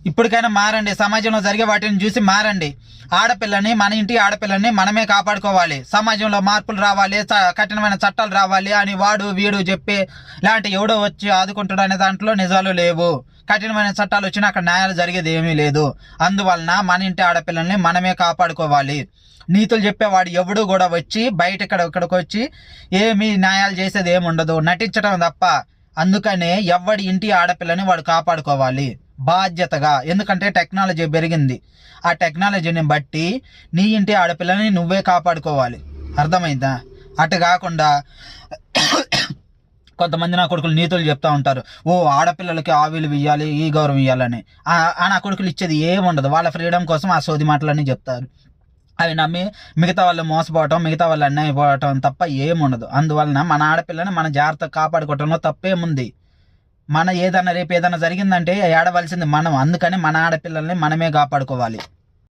ఇప్పటికైనా మారండి, సమాజంలో జరిగే వాటిని చూసి మారండి. ఆడపిల్లని, మన ఇంటి ఆడపిల్లని మనమే కాపాడుకోవాలి. సమాజంలో మార్పులు రావాలి, కఠినమైన చట్టాలు రావాలి అని వాడు వీడు చెప్పి లాంటి ఎవడో వచ్చి ఆదుకుంటాడు అనే దాంట్లో నిజాలు లేవు. కఠినమైన చట్టాలు వచ్చినా అక్కడ న్యాయాలు జరిగేది ఏమీ లేదు. అందువలన మన ఇంటి ఆడపిల్లల్ని మనమే కాపాడుకోవాలి. నీతులు చెప్పేవాడు ఎవడు కూడా వచ్చి బయట ఇక్కడికి వచ్చి ఏమీ న్యాయాలు చేసేది ఏమి ఉండదు, నటించడం తప్ప. అందుకనే ఎవడి ఇంటి ఆడపిల్లని వాడు కాపాడుకోవాలి బాధ్యతగా. ఎందుకంటే టెక్నాలజీ పెరిగింది. ఆ టెక్నాలజీని బట్టి నీ ఇంటి ఆడపిల్లని నువ్వే కాపాడుకోవాలి. అర్థమైందా? అటు కాకుండా కొంతమంది నా కొడుకులు నీతులు చెప్తా ఉంటారు, ఓ ఆడపిల్లలకి ఆ విలువ ఇవ్వాలి, ఈ గౌరవం ఇవ్వాలని. ఆ నా కొడుకులు ఇచ్చేది ఏముండదు. వాళ్ళ ఫ్రీడమ్ కోసం ఆ సోది మాటలన్నీ చెప్తారు. అవి నమ్మి మిగతా వాళ్ళు మోసపోవటం, మిగతా వాళ్ళు అన్యాయం పోవటం తప్ప ఏముండదు. అందువలన మన ఆడపిల్లని మన జాగ్రత్తగా కాపాడుకోవటంలో తప్పేముంది? రేపు ఏదైనా జరిగిందంటే ఏడవలసింది మనం. అందుకని మన ఆడపిల్లల్ని మనమే కాపాడుకోవాలి.